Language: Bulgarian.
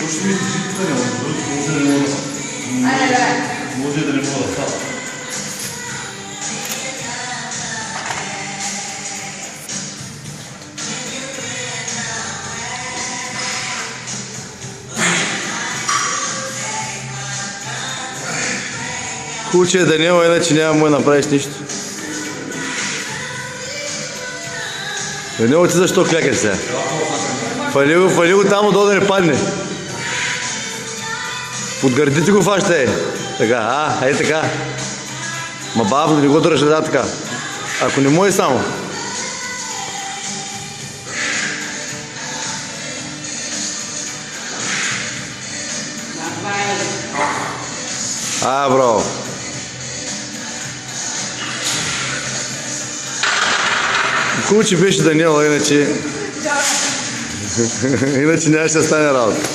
Точно ми жителите не могат. Може да не мога да става. Хубаво, че е Даниел, иначе няма му да направиш нищо. Даниел, ти защо клякаш сега? Фали го там, отдолу да не падне. Под гърдите го фаща, Така, ей така. Ма бавно, не го държа да така. Ако не може само. Браво. Хубаво, че беше Даниела, иначе... иначе нямаше да стане работа.